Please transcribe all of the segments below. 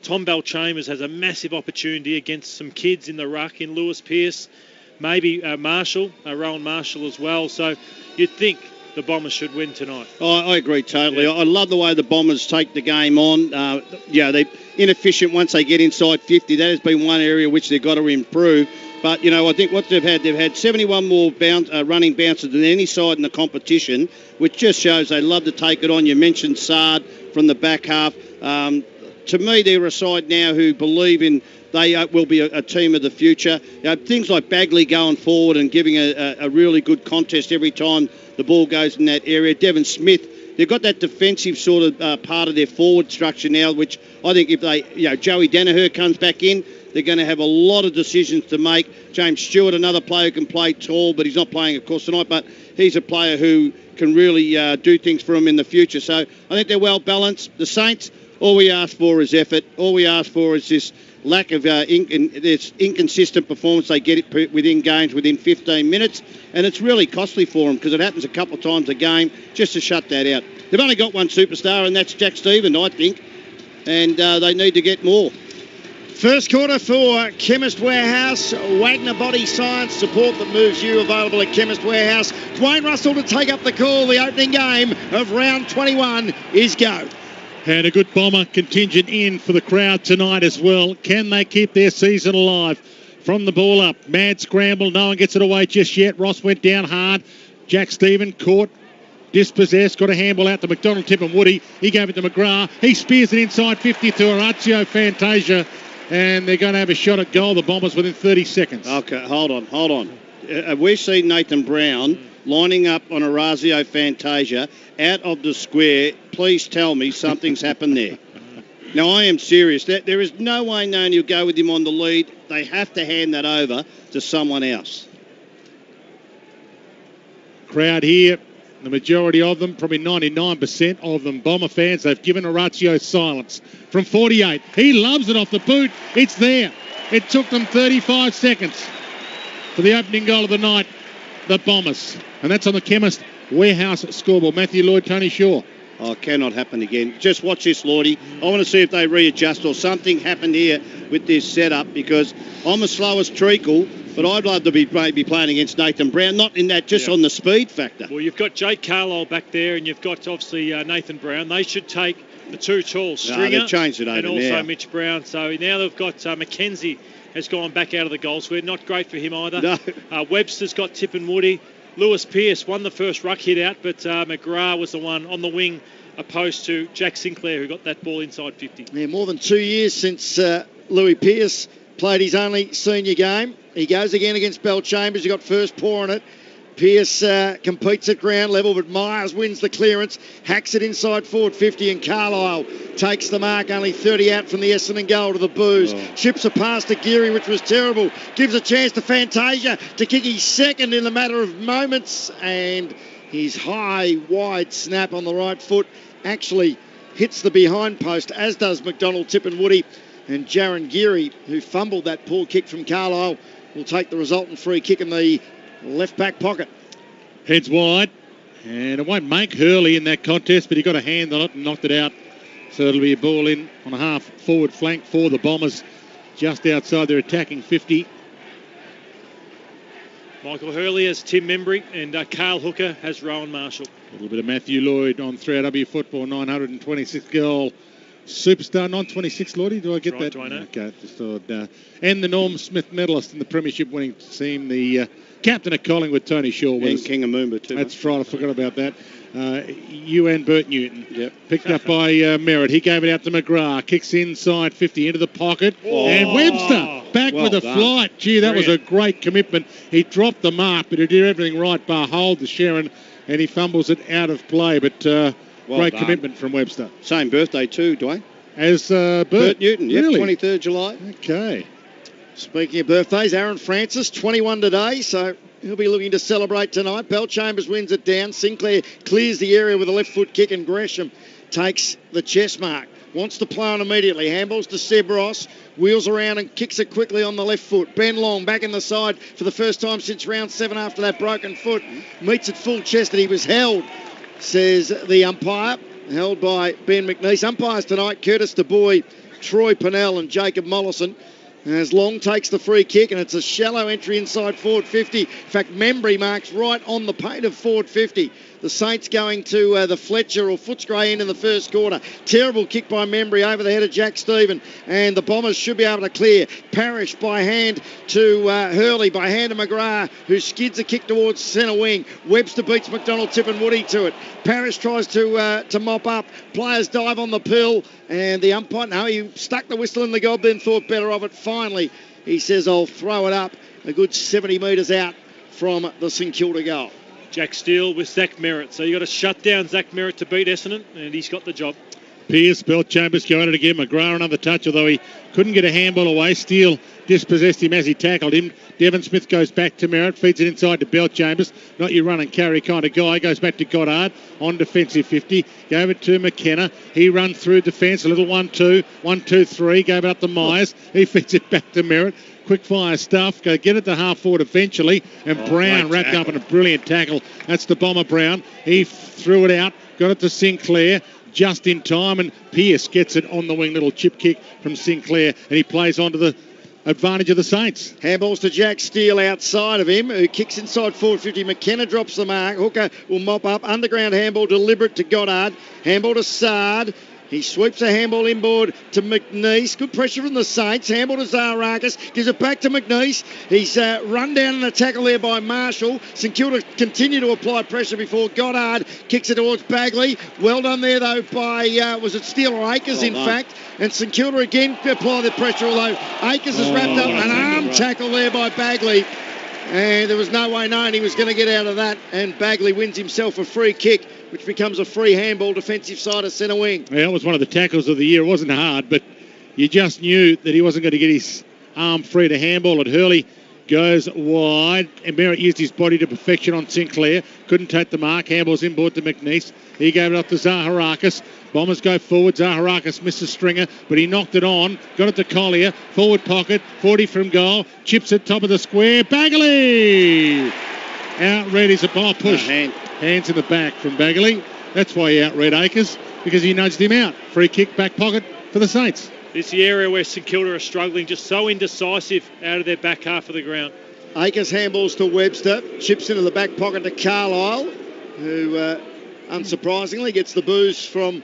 Tom Bell-Chambers has a massive opportunity against some kids in the ruck in Lewis Pearce, maybe Rowan Marshall as well. So you'd think the Bombers should win tonight. I agree totally. Yeah. I love the way the Bombers take the game on. They're inefficient once they get inside 50. That has been one area which they've got to improve. But, I think what they've had 71 more running bounces than any side in the competition, which just shows they love to take it on. You mentioned Sard from the back half. To me, they're a side now who believe in they will be a team of the future. Things like Bagley going forward and giving a really good contest every time the ball goes in that area. Devon Smith, they've got that defensive sort of part of their forward structure now, which I think if they, Joey Danaher comes back in, they're going to have a lot of decisions to make. James Stewart, another player who can play tall, but he's not playing, of course, tonight, but he's a player who can really do things for them in the future. So I think they're well balanced. The Saints, all we ask for is effort. All we ask for is this lack of this inconsistent performance. They get it within games within 15 minutes, and it's really costly for them because it happens a couple of times a game just to shut that out. They've only got one superstar, and that's Jack Stephen, I think, and they need to get more. First quarter for Chemist Warehouse. Wagner Body Science support that moves you, available at Chemist Warehouse. Dwayne Russell to take up the call. The opening game of round 21 is go. And a good Bomber contingent in for the crowd tonight as well. Can they keep their season alive? From the ball up, mad scramble. No one gets it away just yet. Ross went down hard. Jack Stephen caught, dispossessed, got a handball out to McDonald, Tip and Woody. He gave it to McGrath. He spears it inside 50 to Orazio Fantasia. And they're going to have a shot at goal, the Bombers, within 30 seconds. Okay, hold on. We've seen Nathan Brown lining up on Orazio Fantasia out of the square. Please tell me something's happened there. Now, I am serious. There is no way known he'll go with him on the lead. They have to hand that over to someone else. Crowd here, the majority of them, probably 99% of them, Bomber fans, they've given Orazio silence. From 48, he loves it off the boot. It's there. It took them 35 seconds for the opening goal of the night, the Bombers. And that's on the Chemist Warehouse scoreboard. Matthew Lloyd, Tony Shaw. Oh, it cannot happen again. Just watch this, Lordy. I want to see if they readjust or something happened here with this setup, because I'm as slow as treacle, but I'd love to be maybe playing against Nathan Brown, not in that, just on the speed factor. Well, you've got Jake Carlisle back there, and you've got obviously Nathan Brown. They should take the two tall, Stringer they've changed it over and also now. Mitch Brown. So now they've got Mackenzie has gone back out of the goal square. Not great for him either. No. Webster's got Tip and Woody. Lewis Pearce won the first ruck hit out, but McGrath was the one on the wing opposed to Jack Sinclair, who got that ball inside 50. Yeah, more than 2 years since Louis Pearce played his only senior game. He goes again against Bell-Chambers. He got first paw on it. Pearce competes at ground level, but Myers wins the clearance, hacks it inside forward 50, and Carlisle takes the mark, only 30 out from the Essendon goal to the Boos. Ships a pass to Geary, which was terrible. Gives a chance to Fantasia to kick his second in a matter of moments, and his high, wide snap on the right foot actually hits the behind post, as does McDonald, Tip and Woody. And Jaron Geary, who fumbled that poor kick from Carlisle, will take the resultant free kick in the left back pocket. Heads wide, and it won't make Hurley in that contest, but he got a hand on it and knocked it out. So it'll be a ball in on a half forward flank for the Bombers, just outside their attacking 50. Michael Hurley has Tim Membry, and Carl Hooker has Rowan Marshall. A little bit of Matthew Lloyd on 3AW Football, 926 goal. Superstar 926, Lordy, do I get that? Right, okay, just thought. And the Norm Smith medalist in the premiership winning team, the captain of Collingwood, Tony Shaw. And King of Moomba too. That's right, I forgot about that. UN Bert Newton. Yep. Picked up by Merritt. He gave it out to McGrath. Kicks inside 50 into the pocket. And Webster back with a flight. Gee, that was a great commitment. He dropped the mark, but he did everything right, bar hold to Sharon, and he fumbles it out of play. But great commitment from Webster. Same birthday too, Dwayne. As Bert Newton, really? 23rd July. Okay. Speaking of birthdays, Aaron Francis, 21 today, so he'll be looking to celebrate tonight. Bell-Chambers wins it down. Sinclair clears the area with a left foot kick, and Gresham takes the chest mark. Wants to play on immediately. Handballs to Seb Ross. Wheels around and kicks it quickly on the left foot. Ben Long back in the side for the first time since round 7 after that broken foot. Meets it full chested. He was held, says the umpire. Held by Ben McNeese. Umpires tonight, Curtis DeBoy Troy Pennell and Jacob Mollison. As Long takes the free kick, and it's a shallow entry inside forward 50. In fact, Membry marks right on the paint of forward 50. The Saints going to the Fletcher or Footscray end in the first quarter. Terrible kick by Membry over the head of Jack Stephen, and the Bombers should be able to clear. Parrish by hand to Hurley, by hand to McGrath, who skids a kick towards centre wing. Webster beats McDonald, Tip and Woody to it. Parrish tries to mop up. Players dive on the pill, and the umpire, no, he stuck the whistle in the gob, then thought better of it. Finally, he says, I'll throw it up a good 70 metres out from the St Kilda goal. Jack Steele with Zach Merritt. So you've got to shut down Zach Merritt to beat Essendon, and he's got the job. Pearce, Belchambers go at it again. McGrath another touch, although he couldn't get a handball away. Steele dispossessed him as he tackled him. Devon Smith goes back to Merritt, feeds it inside to Belchambers. Not your run and carry kind of guy. Goes back to Goddard on defensive 50. Gave it to McKenna. He runs through defence. A little 1-2. 1-2-3. Gave it up to Myers. He feeds it back to Merritt. Quick fire stuff. Go get it to half forward eventually. And Brown wrapped up in a brilliant tackle. That's the Bomber Brown. He threw it out. Got it to Sinclair. Just in time, and Pearce gets it on the wing, little chip kick from Sinclair, and he plays on to the advantage of the Saints. Handballs to Jack Steele outside of him, who kicks inside forward 50. McKenna drops the mark. Hooker will mop up. Underground handball deliberate to Goddard. Handball to Sard. He sweeps a handball inboard to McNeese. Good pressure from the Saints. Handball to Zaharakis. Gives it back to McNeese. He's run down in a tackle there by Marshall. St Kilda continue to apply pressure before Goddard kicks it towards Bagley. Well done there, though, by, was it Steele or Akers, in fact. And St Kilda again apply the pressure, although Akers has wrapped up an arm tackle there by Bagley. And there was no way known he was going to get out of that. And Bagley wins himself a free kick, which becomes a free handball defensive side of centre wing. Yeah, that was one of the tackles of the year. It wasn't hard, but you just knew that he wasn't going to get his arm free to handball it. Hurley goes wide, and Merritt used his body to perfection on Sinclair. Couldn't take the mark. Handball's inboard to McNeese. He gave it up to Zaharakis. Bombers go forward. Zaharakis misses Stringer, but he knocked it on. Got it to Collier. Forward pocket. 40 from goal. Chips it top of the square. Bagley! Outread is a ball push. Hands in the back from Bagley. That's why he outread Akers, because he nudged him out. Free kick, back pocket for the Saints. This is the area where St Kilda are struggling, just so indecisive out of their back half of the ground. Akers handballs to Webster. Chips into the back pocket to Carlisle, who unsurprisingly gets the booze from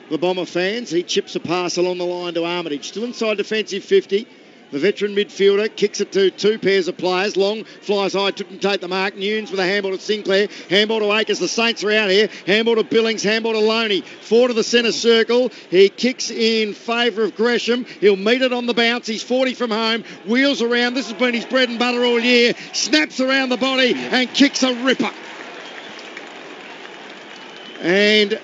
the Bomber fans. He chips a pass along the line to Armitage. Still inside defensive 50. The veteran midfielder kicks it to two pairs of players. Long flies high, couldn't take the mark. Nunes with a handball to Sinclair. Handball to Akers. The Saints are out here. Handball to Billings. Handball to Loney. Four to the centre circle. He kicks in favour of Gresham. He'll meet it on the bounce. He's 40 from home. Wheels around. This has been his bread and butter all year. Snaps around the body and kicks a ripper. And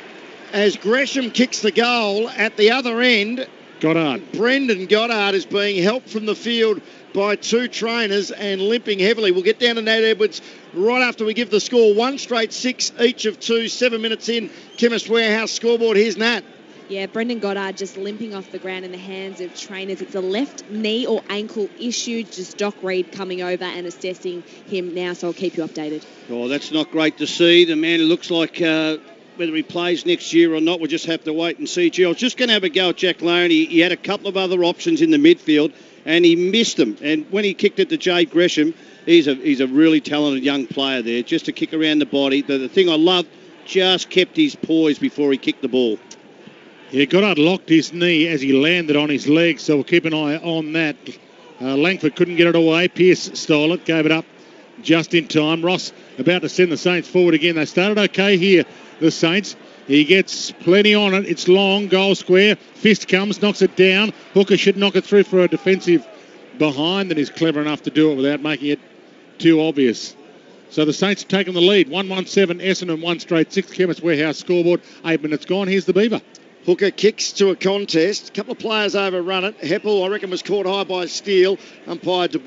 as Gresham kicks the goal at the other end, Goddard. Brendan Goddard is being helped from the field by two trainers and limping heavily. We'll get down to Nate Edwards right after we give the score. 1 straight 6 each of 2, 7 minutes in. Chemist Warehouse scoreboard. Here's Nat. Yeah, Brendan Goddard just limping off the ground in the hands of trainers. It's a left knee or ankle issue. Just Doc Reed coming over and assessing him now, so I'll keep you updated. Oh, that's not great to see. The man who looks like... whether he plays next year or not, we'll just have to wait and see. Gee, I was just going to have a go at Jack Lowney. He had a couple of other options in the midfield, and he missed them. And when he kicked it to Jade Gresham, he's a really talented young player there, just to kick around the body. The thing I love, just kept his poise before he kicked the ball. Yeah, Goddard locked his knee as he landed on his leg, so we'll keep an eye on that. Langford couldn't get it away. Pearce stole it, gave it up just in time. Ross about to send the Saints forward again. They started okay here, the Saints. He gets plenty on it. It's long, goal square. Fist comes, knocks it down. Hooker should knock it through for a defensive behind, and he's clever enough to do it without making it too obvious. So the Saints have taken the lead. 1-1-7, Essendon 1 straight 6. Chemist Warehouse scoreboard. 8 minutes gone. Here's the Beaver. Hooker kicks to a contest. A couple of players overrun it. Heppel, I reckon, was caught high by Steele. Umpire De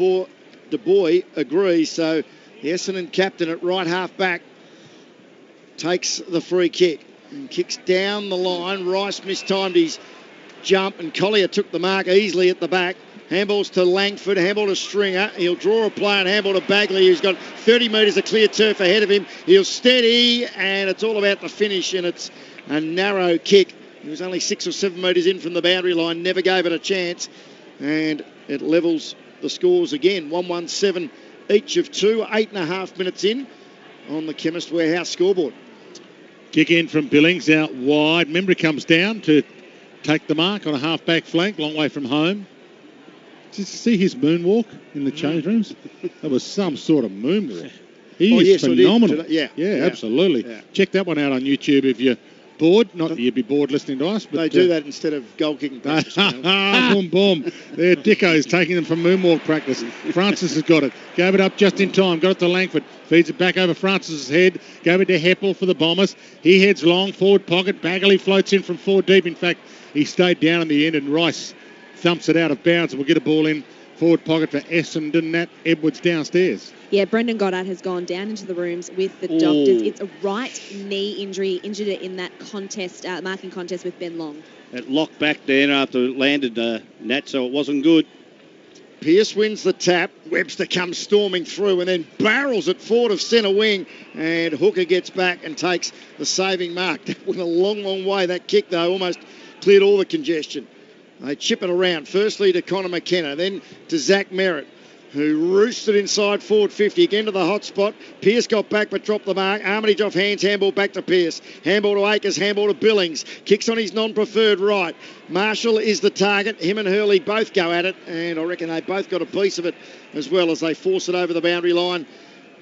Boy agrees. So the Essendon captain at right half back takes the free kick and kicks down the line. Rice mistimed his jump and Collier took the mark easily at the back. Handballs to Langford, handball to Stringer. He'll draw a play and handball to Bagley, who's got 30 metres of clear turf ahead of him. He'll steady, and it's all about the finish, and it's a narrow kick He was only 6 or 7 metres in from the boundary line, never gave it a chance, and it levels the scores again. 1-1-7 each of two, 8.5 minutes in on the Chemist Warehouse scoreboard. Kick in from Billings out wide. Membry comes down to take the mark on a half-back flank, long way from home. Did you see his moonwalk in the change rooms? That was some sort of moonwalk. He is phenomenal. Yeah, absolutely. Yeah. Check that one out on YouTube if you're bored. Not that you'd be bored listening to us. But they do that instead of goal kicking practice. Boom, boom. There, Dicko's taking them from moonwalk practice. Francis has got it. Gave it up just in time. Got it to Langford. Feeds it back over Francis's head. Gave it to Heppel for the Bombers. He heads long, forward pocket. Bagley floats in from 4 deep. In fact, he stayed down in the end, and Rice thumps it out of bounds. We'll get a ball in forward pocket for Essendon. Nat Edwards downstairs. Yeah, Brendan Goddard has gone down into the rooms with the doctors. It's a right knee injury. Injured it in that contest, marking contest with Ben Long. It locked back there after it landed, Nat, so it wasn't good. Pearce wins the tap. Webster comes storming through and then barrels it forward of centre wing. And Hooker gets back and takes the saving mark. That went a long, long way. That kick, though, almost cleared all the congestion. They chip it around, firstly to Connor McKenna, then to Zach Merritt, who roosted inside forward 50, again to the hot spot. Pearce got back but dropped the mark. Armitage off hands, handball back to Pearce. Handball to Akers, handball to Billings. Kicks on his non-preferred right. Marshall is the target. Him and Hurley both go at it, and I reckon they both got a piece of it as well as they force it over the boundary line.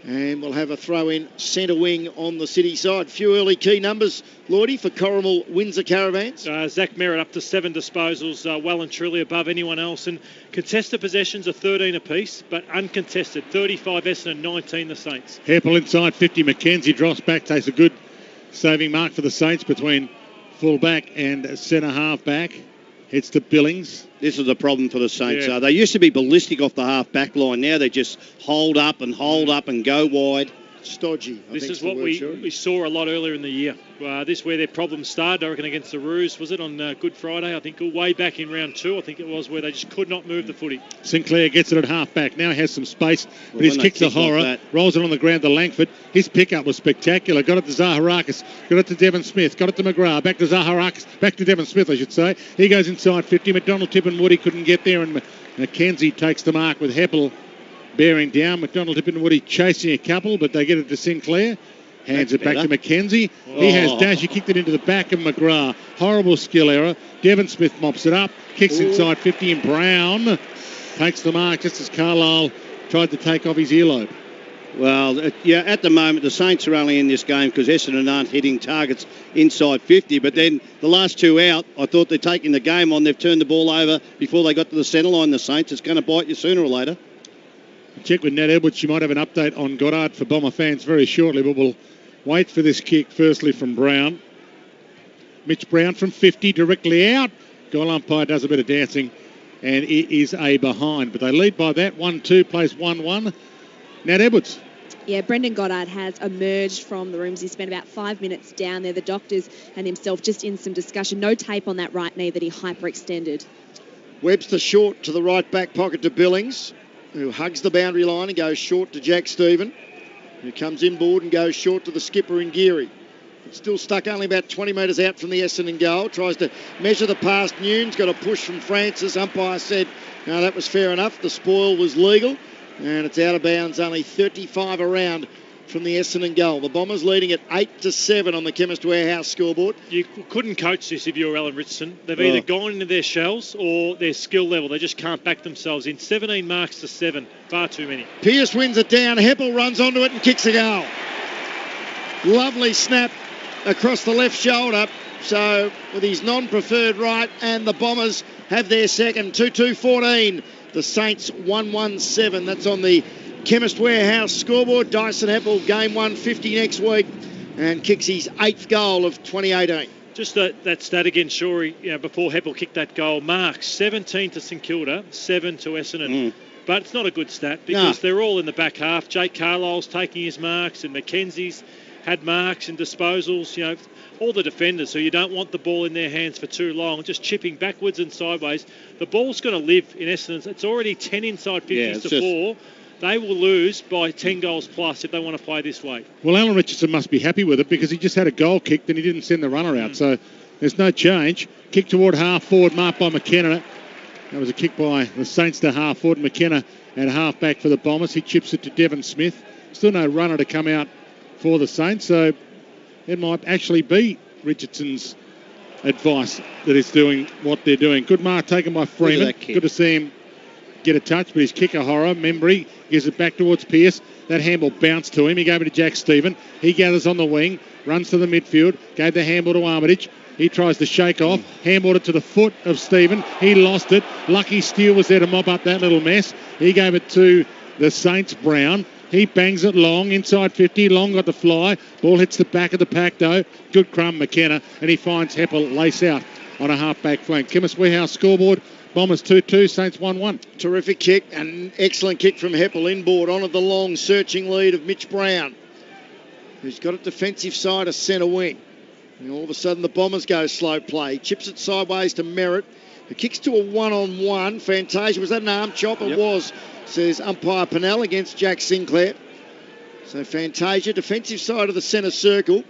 And we'll have a throw in centre wing on the City side. Few early key numbers, Lloydie, for Corrimal Windsor Caravans. Zach Merritt up to 7 disposals, well and truly above anyone else. And contested possessions are 13 apiece, but uncontested 35 Essendon, 19 the Saints. Heppel inside 50. McKenzie drops back, takes a good saving mark for the Saints between full back and centre half back. Heads to Billings. This is the problem for the Saints. They used to be ballistic off the half-back line. Now they just hold up and go wide. Stodgy. This is what we saw a lot earlier in the year. This is where their problems started, I reckon, against the Roos. Was it on Good Friday? I think way back in round 2, I think it was, where they just could not move the footy. Sinclair gets it at half-back. Now has some space, but his kick's a horror. Like rolls it on the ground to Langford. His pickup was spectacular. Got it to Zaharakis. Got it to Devon Smith. Got it to McGrath. Back to Zaharakis. Back to Devon Smith, I should say. He goes inside 50. McDonald, Tip and Woody couldn't get there, and McKenzie takes the mark with Heppel bearing down. McDonald, Tip and Woody chasing a couple, but they get it to Sinclair. Hands it back to McKenzie. He has dash. He kicked it into the back of McGrath. Horrible skill error. Devon Smith mops it up. Kicks inside 50, and Brown takes the mark just as Carlisle tried to take off his earlobe. Well, at the moment, the Saints are only in this game because Essendon aren't hitting targets inside 50. But then the last 2 out, I thought they're taking the game on. They've turned the ball over before they got to the centre line, the Saints. It's going to bite you sooner or later. Check with Nat Edwards. She might have an update on Goddard for Bomber fans very shortly, but we'll wait for this kick firstly from Brown. Mitch Brown from 50 directly out. Goal umpire does a bit of dancing, and it is a behind. But they lead by that. 1-2, plays 1-1. Nat Edwards. Yeah, Brendan Goddard has emerged from the rooms. He spent about 5 minutes down there. The doctors and himself just in some discussion. No tape on that right knee that he hyperextended. Webster short to the right back pocket to Billings, who hugs the boundary line and goes short to Jack Stephen, who comes inboard and goes short to the skipper in Geary. It's still stuck only about 20 metres out from the Essendon goal. Tries to measure the pass. Nunes got a push from Francis. Umpire said, no, that was fair enough. The spoil was legal. And it's out of bounds, only 35 around from the Essendon goal. The Bombers leading at 8-7 on the Chemist Warehouse scoreboard. You couldn't coach this if you were Alan Richardson. They've either gone into their shells or their skill level. They just can't back themselves in. 17 marks to 7. Far too many. Pearce wins it down. Heppel runs onto it and kicks a goal. Lovely snap across the left shoulder. So with his non-preferred right, and the Bombers have their second. 2-2-14. The Saints 1-1-7. That's on the Chemist Warehouse scoreboard. Dyson Heppel, game 150 next week, and kicks his 8th goal of 2018. Just that stat again, Shorey, before Heppel kicked that goal. Marks 17 to St Kilda, 7 to Essendon. But it's not a good stat because they're all in the back half. Jake Carlisle's taking his marks, and Mackenzie's had marks and disposals. All the defenders who you don't want the ball in their hands for too long, just chipping backwards and sideways. The ball's going to live in Essendon. It's already 10 inside 50s to 4. They will lose by 10 goals plus if they want to play this way. Well, Alan Richardson must be happy with it because he just had a goal kicked and he didn't send the runner out. So There's no change. Kick toward half forward, marked by McKenna. That was a kick by the Saints to half forward. McKenna at half back for the Bombers. He chips it to Devon Smith. Still no runner to come out for the Saints, so it might actually be Richardson's advice that is doing what they're doing. Good mark taken by Freeman. Good to see him get a touch, but his kicker horror. Membry gives it back towards Pearce. That handball bounced to him. He gave it to Jack Stephen. He gathers on the wing, runs to the midfield, gave the handball to Armitage. He tries to shake off, handballed it to the foot of Stephen. He lost it. Lucky Steele was there to mop up that little mess. He gave it to the Saints, Brown. He bangs it long, inside 50. Long got the fly. Ball hits the back of the pack, though. Good crumb, McKenna. And he finds Heppel lace out on a half-back flank. Chemist Warehouse scoreboard. Bombers 2-2, Saints 1-1. Terrific kick, an excellent kick from Heppel inboard. On at the long, searching lead of Mitch Brown, who's got a defensive side of centre wing. And all of a sudden, the Bombers go slow play. Chips it sideways to Merritt, who kicks to a one-on-one. Fantasia, was that an arm chop? It was, says umpire Pennell against Jack Sinclair. So Fantasia, defensive side of the centre circle.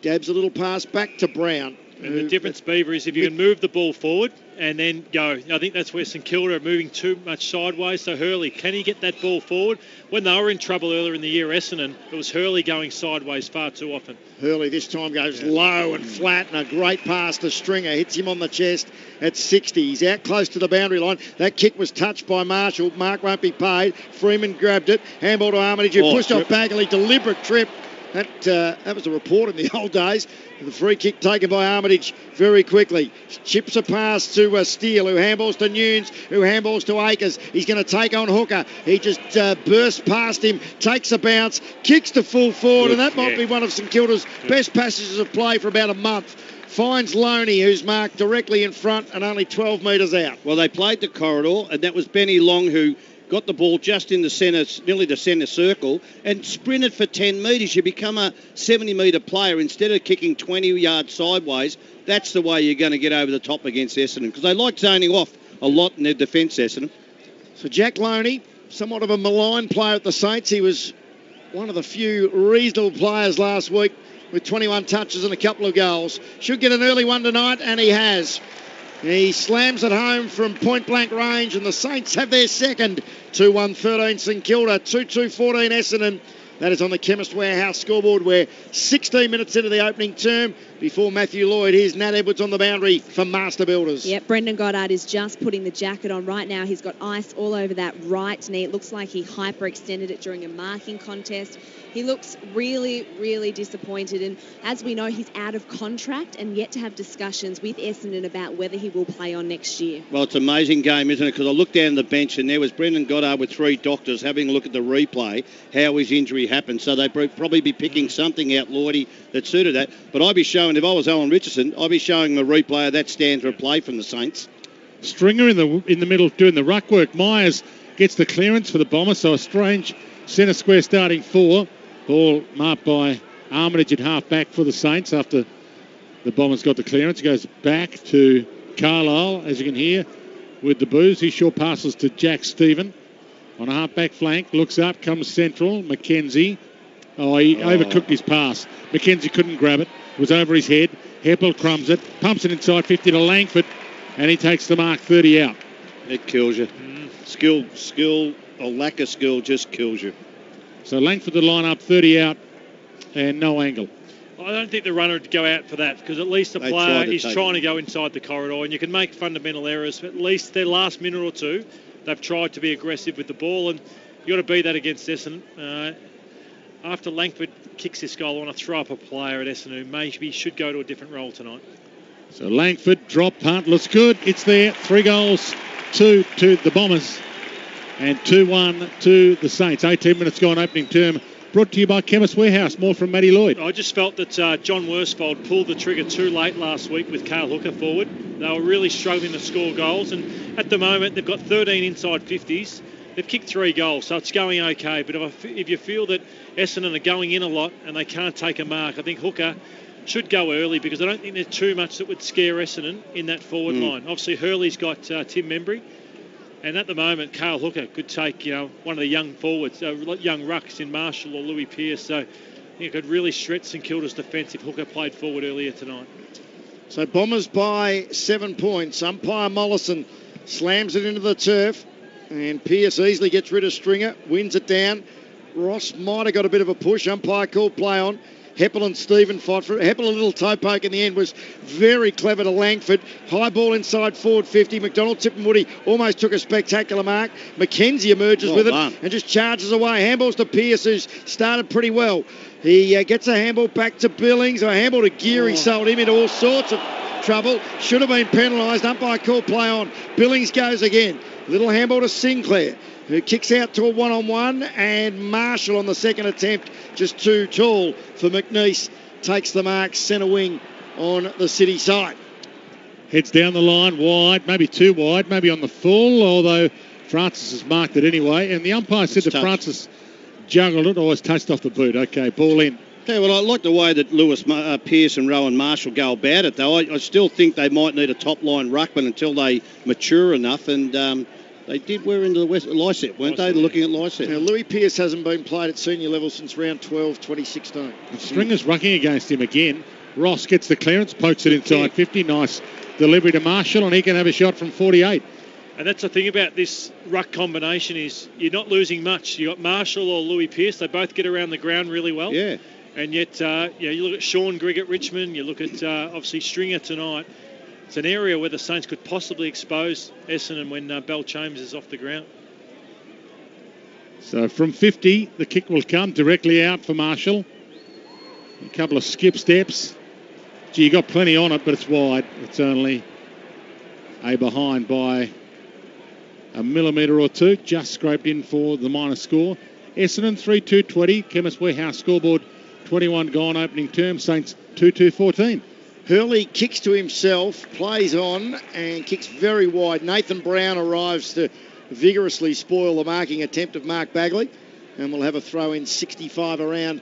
Dabs a little pass back to Brown. And the difference, Beaver, is if you can move the ball forward and then go. I think that's where St Kilda are moving too much sideways. So Hurley, can he get that ball forward? When they were in trouble earlier in the year, Essendon, it was Hurley going sideways far too often. Hurley this time goes low and flat, and a great pass to Stringer. Hits him on the chest at 60. He's out close to the boundary line. That kick was touched by Marshall. Mark won't be paid. Freeman grabbed it. Handball to Armitage, who pushed off Bagley. Deliberate trip. That was a report in the old days. The free kick taken by Armitage very quickly. Chips a pass to Steele, who handballs to Nunes, who handballs to Akers. He's going to take on Hooker. He just bursts past him, takes a bounce, kicks to full forward, and that might be one of St Kilda's best passages of play for about a month. Finds Loney, who's marked directly in front and only 12 metres out. Well, they played the corridor, and that was Benny Long who got the ball just in the centre, nearly the centre circle, and sprinted for 10 metres. You become a 70-metre player instead of kicking 20 yards sideways. That's the way you're going to get over the top against Essendon, because they like zoning off a lot in their defence, Essendon. So Jack Loney, somewhat of a maligned player at the Saints. He was one of the few reasonable players last week with 21 touches and a couple of goals. Should get an early one tonight, and he has. He slams it home from point-blank range, and the Saints have their second. 2-1-13 St Kilda, 2-2-14 Essendon. That is on the Chemist Warehouse scoreboard. We're 16 minutes into the opening term. Before Matthew Lloyd, here's Nat Edwards on the boundary for Master Builders. Yep, Brendan Goddard is just putting the jacket on right now. He's got ice all over that right knee. It looks like he hyperextended it during a marking contest. He looks really, really disappointed. And as we know, he's out of contract and yet to have discussions with Essendon about whether he will play on next year. Well, it's an amazing game, isn't it? Because I looked down the bench and there was Brendan Goddard with 3 doctors having a look at the replay, how his injury happened. So they'd probably be picking something out, Lloydie, that suited that. But I'd be showing, if I was Owen Richardson, I'd be showing the replay of that stanza of play from the Saints. Stringer in the middle doing the ruck work. Myers gets the clearance for the Bombers, so a strange centre square starting 4. Ball marked by Armitage at half back for the Saints after the Bombers got the clearance. It goes back to Carlisle, as you can hear, with the booze. He short passes to Jack Stephen on a half back flank. Looks up, comes central. McKenzie. He overcooked his pass. McKenzie couldn't grab it. It was over his head. Heppel crumbs it, pumps it inside 50 to Langford, and he takes the mark 30 out. It kills you. Skill, or lack of skill just kills you. So Langford to line up, 30 out, and no angle. I don't think the runner would go out for that, because at least the player is trying to go inside the corridor, and you can make fundamental errors. But at least their last minute or two, they've tried to be aggressive with the ball, and you've got to be that against Essendon. After Langford kicks this goal, I want to throw up a player at Essendon who maybe should go to a different role tonight. So Langford, drop punt, looks good. It's there. 3 goals, 2 to the Bombers, and 2-1 to the Saints. 18 minutes gone, opening term. Brought to you by Chemist Warehouse. More from Matty Lloyd. I just felt that John Worsfold pulled the trigger too late last week with Cale Hooker forward. They were really struggling to score goals, and at the moment they've got 13 inside 50s. They've kicked 3 goals, so it's going okay. But if you feel that Essendon are going in a lot and they can't take a mark, I think Hooker should go early, because I don't think there's too much that would scare Essendon in that forward line. Obviously, Hurley's got Tim Membry. And at the moment, Cale Hooker could take, one of the young forwards, young rucks in Marshall or Louis Pearce. So I think it could really stretch St Kilda's defence if Hooker played forward earlier tonight. So Bombers by 7 points. Umpire Mollison slams it into the turf, and Pearce easily gets rid of Stringer, wins it down. Ross might have got a bit of a push. Umpire called play on. Heppel and Stephen fought for it. Heppel, a little toe poke in the end, was very clever to Langford. High ball inside forward 50. McDonald, Tipperwoody almost took a spectacular mark. McKenzie emerges with it and just charges away. Handballs to Pearce, who's started pretty well. He gets a handball back to Billings. A handball to Geary sold him into all sorts of trouble. Should have been penalised. Umpire called play on. Billings goes again. Little handball to Sinclair, who kicks out to a one-on-one, and Marshall on the second attempt, just too tall for McNeese, takes the mark centre wing on the City side. Heads down the line wide, maybe too wide, maybe on the full, although Francis has marked it anyway, and the umpire said that Francis juggled it or was touched off the boot. Okay, ball in. Okay, well, I like the way that Lewis, Pearce and Rowan Marshall go about it, though. I still think they might need a top-line ruckman until they mature enough, and they did wear into the Lysette, weren't they? Looking at Lysette. Now, Louis Pearce hasn't been played at senior level since round 12, 2016. Stringer's rucking against him again. Ross gets the clearance, pokes it inside 50. Nice delivery to Marshall, and he can have a shot from 48. And that's the thing about this ruck combination is you're not losing much. You got Marshall or Louis Pearce. They both get around the ground really well. Yeah. And yet, you look at Sean Grigg at Richmond. You look at, obviously, Stringer tonight. It's an area where the Saints could possibly expose Essendon when Bell Chambers is off the ground. So from 50, the kick will come directly out for Marshall. A couple of skip steps. Gee, you got plenty on it, but it's wide. It's only a behind by a millimetre or two. Just scraped in for the minor score. Essendon 3-2-20. Chemist Warehouse scoreboard 21 gone opening term. Saints 2-2-14. Hurley kicks to himself, plays on, and kicks very wide. Nathan Brown arrives to vigorously spoil the marking attempt of Mark Bagley, and we'll have a throw in 65 around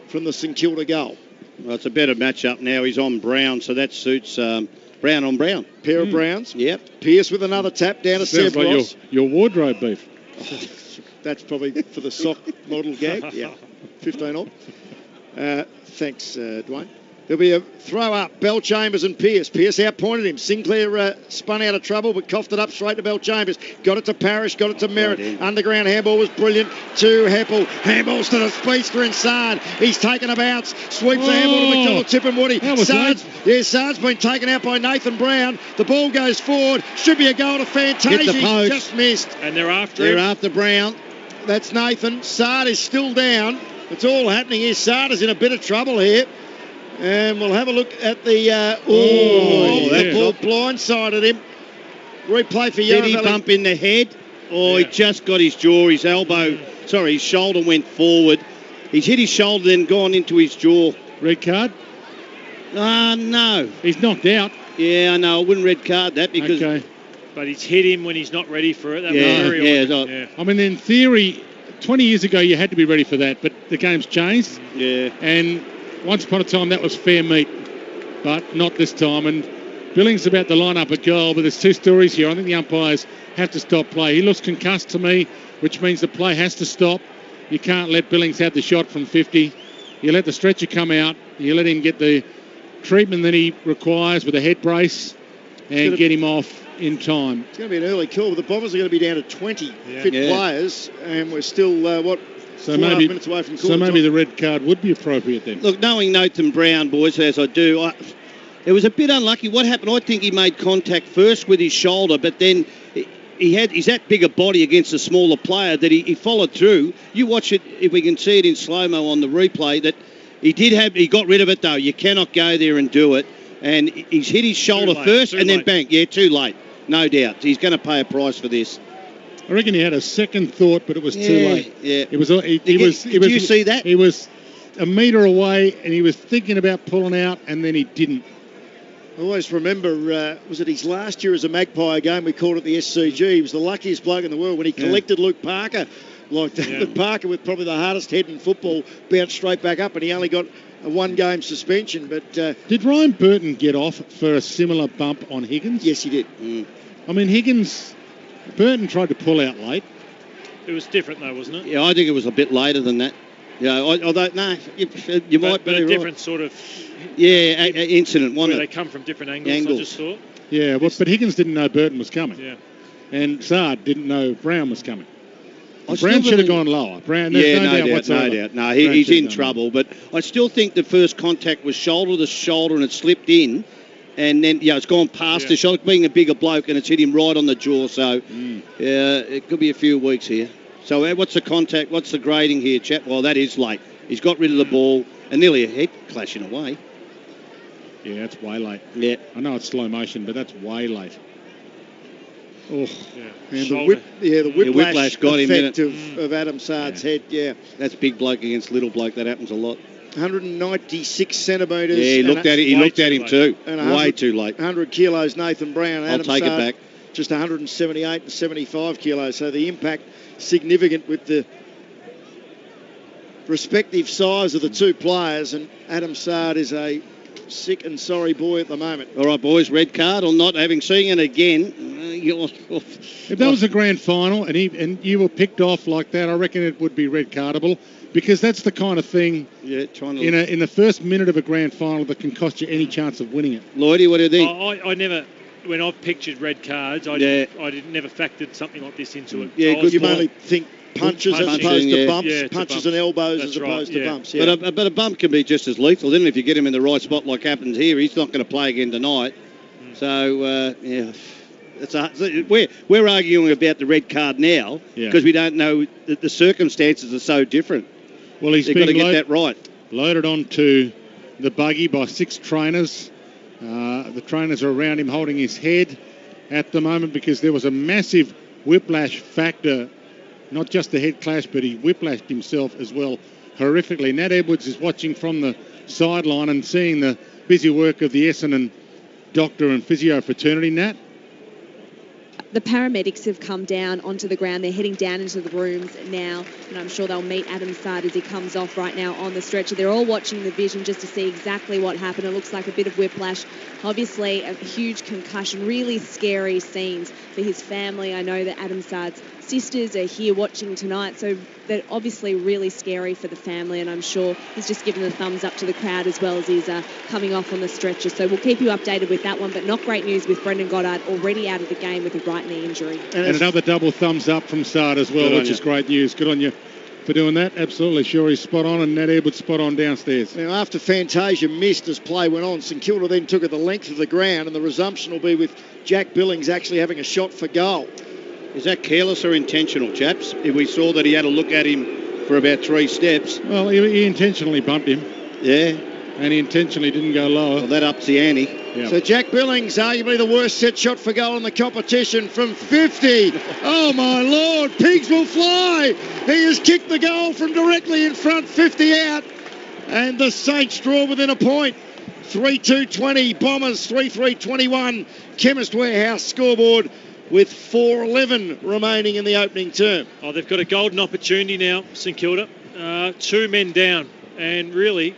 from the St Kilda goal. Well, it's a better matchup now. He's on Brown, so that suits Brown on Brown. Pair of Browns. Yep. Pierce with another tap down to Seb like Ross. Your wardrobe beef. That's probably for the sock model gag. Yeah, 15 on. Thanks, Dwayne. There'll be a throw up. Bell Chambers and Pearce. Pearce outpointed him. Sinclair spun out of trouble but coughed it up straight to Bell Chambers. Got it to Parrish. Got it to Merritt. Underground handball was brilliant to Heppel. Handballs to the speedster inside. He's taken a bounce. Sweeps the handball to McDonald, Tip and Woody. Sard's been taken out by Nathan Brown. The ball goes forward. Should be a goal to Fantasia. Just missed. And they're after him. They're after Brown. That's Nathan. Sard is still down. It's all happening here. Sard is in a bit of trouble here. And we'll have a look at the... the ball blindsided him. Replay for Yarra Did he bump in the head? He just got his jaw, his elbow... Sorry, his shoulder went forward. He's hit his shoulder, then gone into his jaw. Red card? No. He's knocked out. Yeah, I know. I wouldn't red card that because... Okay. But he's hit him when he's not ready for it. That was very odd. I mean, in theory, 20 years ago, you had to be ready for that, but the game's changed. Yeah. And... once upon a time, that was fair meat, but not this time. And Billings about to line up a goal, but there's two stories here. I think the umpires have to stop play. He looks concussed to me, which means the play has to stop. You can't let Billings have the shot from 50. You let the stretcher come out. You let him get the treatment that he requires with a head brace and get him off in time. It's going to be an early call, but the Bombers are going to be down to 20 fit players, and we're still, So 4.5 minutes away from so maybe the red card would be appropriate then. Look, knowing Nathan Brown, boys, as I do, it was a bit unlucky. What happened, I think he made contact first with his shoulder, but then he's that big a body against a smaller player that he followed through. You watch it, if we can see it in slow-mo on the replay, that he got rid of it, though. You cannot go there and do it. And he's hit his shoulder first and then bang. Yeah, too late. No doubt. He's going to pay a price for this. I reckon he had a second thought, but it was too late. Yeah. It was. Did you see that? He was a metre away, and he was thinking about pulling out, and then he didn't. I always remember, was it his last year as a Magpie game? We called it the SCG. He was the luckiest bloke in the world when he collected Luke Parker like that. Yeah. Parker, with probably the hardest head in football, bounced straight back up, and he only got a one-game suspension. But did Ryan Burton get off for a similar bump on Higgins? Yes, he did. I mean, Burton tried to pull out late. It was different though, wasn't it? Yeah, I think it was a bit later than that. Yeah, although, no, you might be but a right. different sort of incident, where wasn't they it? come from different angles. I just thought. Yeah, well, but Higgins didn't know Burton was coming. Yeah. And Sard didn't know Brown was coming. I Brown should have gone lower. Brown, there's no doubt whatsoever. No doubt. No, he's in trouble. But I still think the first contact was shoulder to shoulder and it slipped in. And then, it's gone past the shoulder, being a bigger bloke, and it's hit him right on the jaw. So, it could be a few weeks here. So, what's the contact? What's the grading here, chap? Well, that is late. He's got rid of the ball and nearly a head clash in a way. Yeah, that's way late. Yeah. I know it's slow motion, but that's way late. Oh, and the whiplash got him, effect of Adam Sard's head, That's big bloke against little bloke. That happens a lot. 196 centimetres. Yeah, he looked at him too. Way too late. 100 kilos, Nathan Brown. I'll take it back. Just 178 and 75 kilos. So the impact significant with the respective size of the two players. And Adam Sard is a sick and sorry boy at the moment. All right, boys, red card or not, having seen it again. If that was a grand final and you were picked off like that, I reckon it would be red cardable. Because that's the kind of thing in the first minute of a grand final that can cost you any chance of winning it. Lloydie, what do you think? I never, when I've pictured red cards, I never factored something like this into it. Yeah, because you mainly think punches as opposed to bumps, punches and elbows as opposed to bumps. Yeah. But a bump can be just as lethal, then if you get him in the right spot like happens here. He's not going to play again tonight. So, we're arguing about the red card now because we don't know the circumstances are so different. Well, he's got to get that right. Loaded onto the buggy by 6 trainers. The trainers are around him holding his head at the moment because there was a massive whiplash factor, not just the head clash, but he whiplashed himself as well horrifically. Nat Edwards is watching from the sideline and seeing the busy work of the Essendon doctor and physio fraternity. Nat? The paramedics have come down onto the ground. They're heading down into the rooms now, and I'm sure they'll meet Adam Sard as he comes off right now on the stretcher. They're all watching the vision just to see exactly what happened. It looks like a bit of whiplash. Obviously, a huge concussion. Really scary scenes for his family. I know that Adam Sard's sisters are here watching tonight, so they're obviously really scary for the family, and I'm sure he's just given a thumbs up to the crowd as well as he's coming off on the stretcher. So we'll keep you updated with that one, but not great news with Brendan Goddard already out of the game with a right knee injury. And another double thumbs up from Sard as well, which is great news. Good on you for doing that. Absolutely sure he's spot on, and Nat Edwards spot on downstairs. Now, after Fantasia missed as play went on, St Kilda then took it the length of the ground, and the resumption will be with Jack Billings actually having a shot for goal. Is that careless or intentional, chaps? We saw that he had a look at him for about 3 steps. Well, he intentionally bumped him. Yeah. And he intentionally didn't go lower. Well, that ups the ante. Yep. So Jack Billings, arguably the worst set shot for goal in the competition from 50. Oh, my Lord, pigs will fly. He has kicked the goal from directly in front, 50 out. And the Saints draw within a point. 3-2-20, Bombers 3-3-21. Chemist Warehouse scoreboard with 4:11 remaining in the opening term. Oh, they've got a golden opportunity now, St Kilda. 2 men down. And really,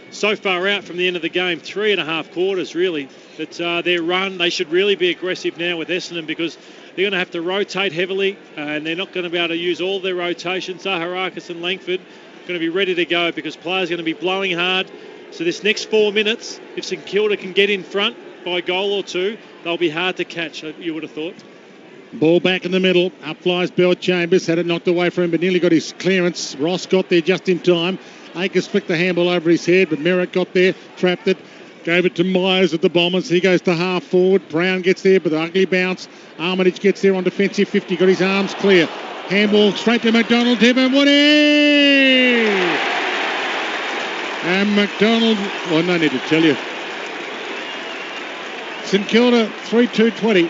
so far out from the end of the game, 3.5 quarters really, that their run, they should really be aggressive now with Essendon because they're going to have to rotate heavily and they're not going to be able to use all their rotations. Zaharakis and Langford are going to be ready to go because players are going to be blowing hard. So this next 4 minutes, if St Kilda can get in front by a goal or 2, they'll be hard to catch, you would have thought. Ball back in the middle. Up flies Bell Chambers. Had it knocked away from him, but nearly got his clearance. Ross got there just in time. Akers flicked the handball over his head, but Merritt got there, trapped it, gave it to Myers at the Bombers. He goes to half forward. Brown gets there, but the ugly bounce. Armitage gets there on defensive 50, got his arms clear. Handball straight to McDonald. Tim and Woody! And McDonald, well, no need to tell you. St Kilda 3-2-20.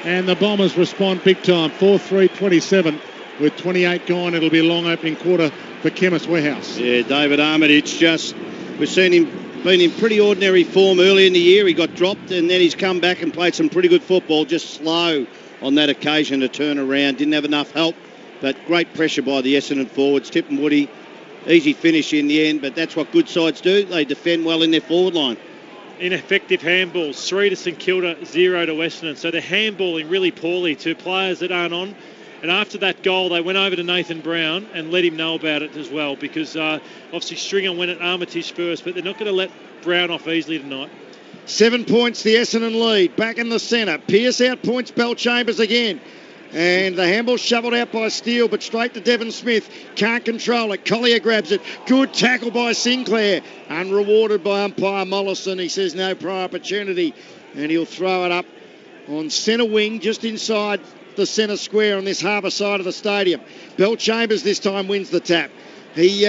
And the Bombers respond big time, 4-3-27. With 28 gone, it'll be a long opening quarter for Chemist Warehouse. Yeah, David Armitage we've seen him been in pretty ordinary form early in the year. He got dropped and then he's come back and played some pretty good football, just slow on that occasion to turn around. Didn't have enough help, but great pressure by the Essendon forwards. Tip and Woody, easy finish in the end, but that's what good sides do. They defend well in their forward line. Ineffective handballs, 3 to St Kilda, 0 to Essendon. So they're handballing really poorly to players that aren't on. And after that goal, they went over to Nathan Brown and let him know about it as well, because obviously Stringer went at Armitage first, but they're not going to let Brown off easily tonight. 7 points, the Essendon lead. Back in the centre. Pearce out points Bellchambers again. And the handball shoveled out by Steele, but straight to Devon Smith. Can't control it. Collier grabs it. Good tackle by Sinclair. Unrewarded by umpire Mollison. He says no prior opportunity. And he'll throw it up on centre wing, just inside the centre square on this harbour side of the stadium. Bellchambers this time wins the tap. He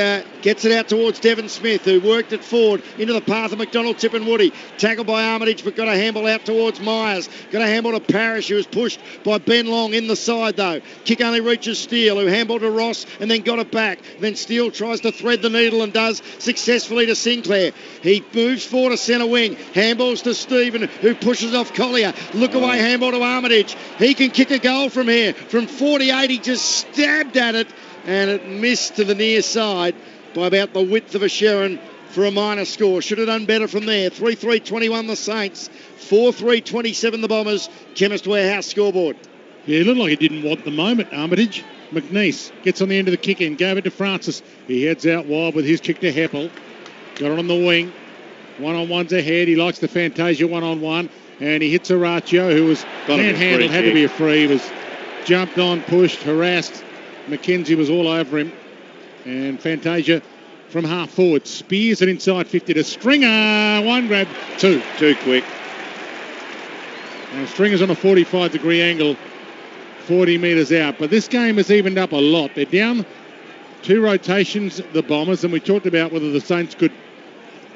gets it out towards Devon Smith, who worked it forward into the path of McDonald, Tip and Woody. Tackled by Armitage, but got a handball out towards Myers. Got a handball to Parrish, who was pushed by Ben Long in the side, though. Kick only reaches Steele, who handballed to Ross and then got it back. Then Steele tries to thread the needle and does successfully to Sinclair. He moves forward to centre wing. Handballs to Stephen, who pushes off Collier. Look away, handball to Armitage. He can kick a goal from here. From 48, he just stabbed at it, and it missed to the near side by about the width of a Sharon for a minor score. Should have done better from there. 3-3-21 the Saints, 4-3-27 the Bombers. Chemist Warehouse scoreboard. Yeah, it looked like he didn't want the moment, Armitage. McNeese gets on the end of the kick in, gave it to Francis. He heads out wide with his kick to Heppel. Got it on the wing. One-on-one's ahead. He likes the Fantasia one-on-one. And he hits Araccio, who was manhandled, had to be a free. He was jumped on, pushed, harassed. McKenzie was all over him. And Fantasia from half forward spears it inside 50 to Stringer. One grab, two. Too quick. And Stringer's on a 45-degree angle, 40 metres out. But this game has evened up a lot. They're down 2 rotations, the Bombers, and we talked about whether the Saints could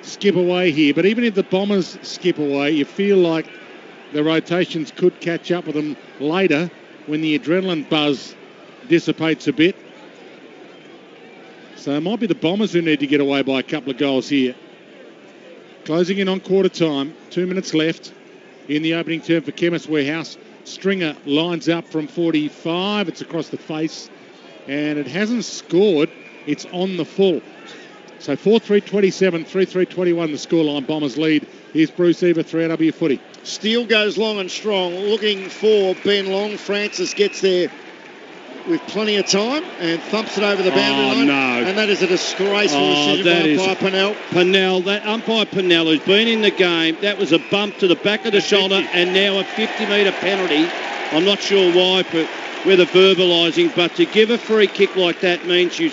skip away here. But even if the Bombers skip away, you feel like the rotations could catch up with them later when the adrenaline buzz dissipates a bit. So it might be the Bombers who need to get away by a couple of goals here. Closing in on quarter time, 2 minutes left in the opening term for Chemist Warehouse. Stringer lines up from 45. It's across the face, and it hasn't scored. It's on the full. So 4-3-27, 3-3-21 the scoreline. Bombers lead. Here's Bruce Eva, 3AW footy. Steele goes long and strong, looking for Ben Long. Francis gets there with plenty of time and thumps it over the boundary line. No. And that is a disgraceful decision by umpire Pennell. Pennell, that umpire Pennell, who's been in the game, that was a bump to the back of the shoulder and now a 50-metre penalty. I'm not sure why, but with the verbalising, but to give a free kick like that means you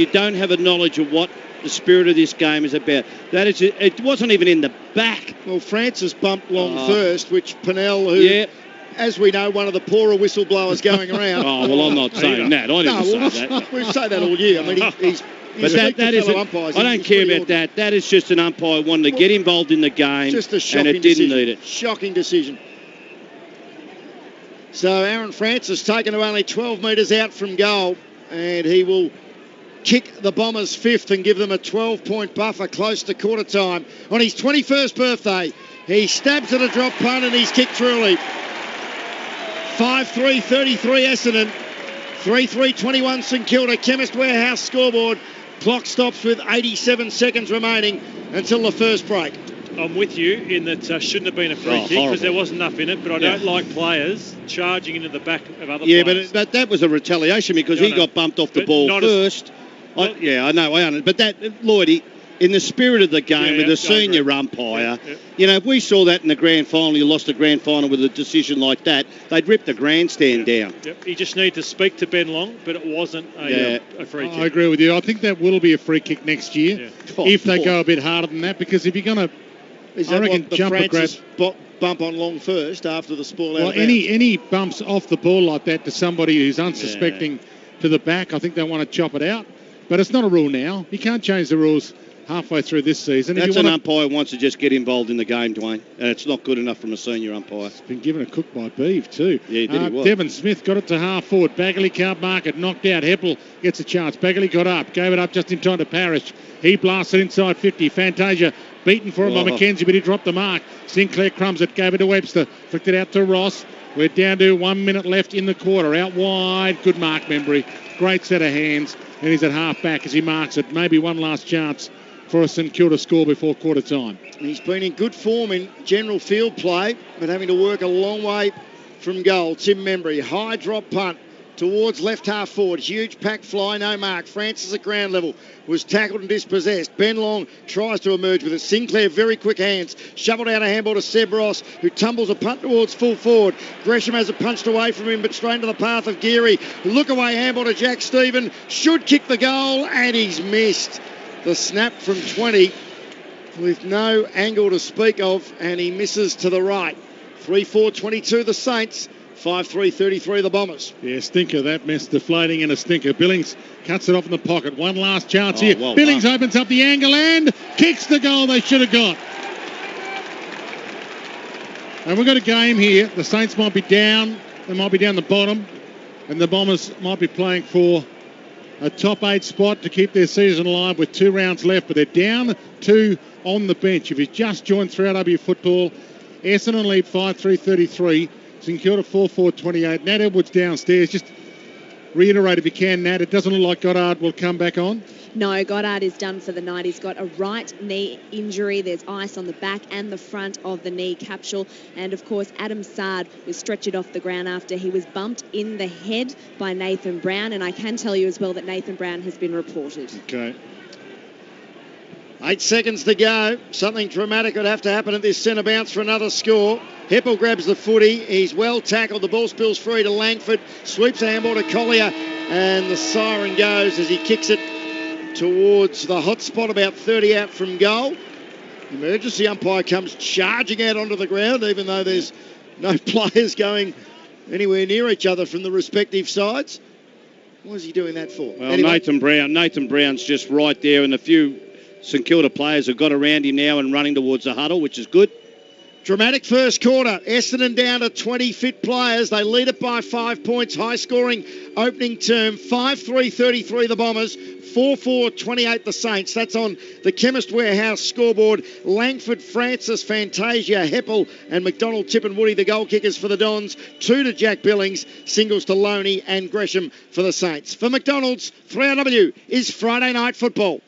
don't have a knowledge of what the spirit of this game is about. That is, it wasn't even in the back. Well, Francis bumped Long first, which Pennell, who, as we know, one of the poorer whistleblowers going around. Oh, well, I'm not saying that. I didn't say that. We say that all year. I mean, he's but that is umpires. I don't care about that. That is just an umpire wanting to get involved in the game, just a shocking and it didn't decision. need it. Shocking decision. So Aaron Francis taken to only 12 metres out from goal, and he will kick the Bombers fifth and give them a 12-point buffer close to quarter time. On his 21st birthday, he stabs at a drop punt and he's kicked truly. 5-3-33 Essendon, 3-3-21 St Kilda. Chemist Warehouse scoreboard. Clock stops with 87 seconds remaining until the first break. I'm with you in that shouldn't have been a free kick because there wasn't enough in it, but I don't like players charging into the back of other players. But that was a retaliation because he got bumped off the ball first. I know. But that, Lloydie, in the spirit of the game with a senior umpire, you know, if we saw that in the grand final, you lost the grand final with a decision like that, they'd rip the grandstand down. Yep. You just need to speak to Ben Long, but it wasn't a free kick. I agree with you. I think that will be a free kick next year if they go a bit harder than that, because if you're going to, I reckon, jump a grab. Bump on Long first after the spoil out. Well, any bumps off the ball like that to somebody who's unsuspecting to the back, I think they want to chop it out. But it's not a rule now. You can't change the rules halfway through this season. That's an umpire who wants to just get involved in the game, Dwayne. And it's not good enough from a senior umpire. It's been given a cook by Beeve too. Yeah, he did. He was. Devon Smith got it to half forward. Bagley can't mark it. Knocked out. Heppel gets a chance. Bagley got up. Gave it up just in time to Parrish. He blasted inside 50. Fantasia beaten for him by McKenzie, but he dropped the mark. Sinclair crumbs it. Gave it to Webster. Flicked it out to Ross. We're down to 1 minute left in the quarter. Out wide. Good mark, Membry. Great set of hands. And he's at half back as he marks it. Maybe one last chance for a St Kilda score before quarter time. He's been in good form in general field play, but having to work a long way from goal. Tim Membry, high drop punt towards left half forward. Huge pack fly, no mark. Francis at ground level was tackled and dispossessed. Ben Long tries to emerge with it. Sinclair, very quick hands. Shoveled out a handball to Seb Ross, who tumbles a punt towards full forward. Gresham has it punched away from him, but straight into the path of Geary. Look away handball to Jack Stephen. Should kick the goal, and he's missed. The snap from 20 with no angle to speak of, and he misses to the right. 3-4-22 the Saints. 5-3-33 the Bombers. Yeah, stinker, that mess deflating in a stinker. Billings cuts it off in the pocket. One last chance here. Well Billings done. opens up the angle and kicks the goal they should have got. And we've got a game here. The Saints might be down. They might be down the bottom. And the Bombers might be playing for a top 8 spot to keep their season alive with 2 rounds left. But they're down 2 on the bench. If you just joined 3RW Football, Essendon lead 5-3-33. St Kilda 4-4-28. Nat Edwards downstairs. Just reiterate if you can, Nat. It doesn't look like Goddard will come back on. No, Goddard is done for the night. He's got a right knee injury. There's ice on the back and the front of the knee capsule. And, of course, Adam Sard was stretchered off the ground after he was bumped in the head by Nathan Brown. And I can tell you as well that Nathan Brown has been reported. Okay. 8 seconds to go. Something dramatic would have to happen at this centre bounce for another score. Heppel grabs the footy. He's well tackled. The ball spills free to Langford. Sweeps a handball to Collier. And the siren goes as he kicks it towards the hot spot about 30 out from goal. Emergency umpire comes charging out onto the ground, even though there's no players going anywhere near each other from the respective sides. What is he doing that for? Well, anyway. Nathan Brown's just right there, and a few St Kilda players have got around him now and running towards the huddle, which is good. Dramatic first quarter. Essendon down to 20 fit players. They lead it by 5 points. High scoring opening term. 5-3-33 the Bombers. 4-4-28 the Saints. That's on the Chemist Warehouse scoreboard. Langford, Francis, Fantasia, Heppel and McDonald, Tip and Woody, the goal kickers for the Dons. 2 to Jack Billings. Singles to Loney and Gresham for the Saints. For McDonald's, 3RW is Friday Night Football.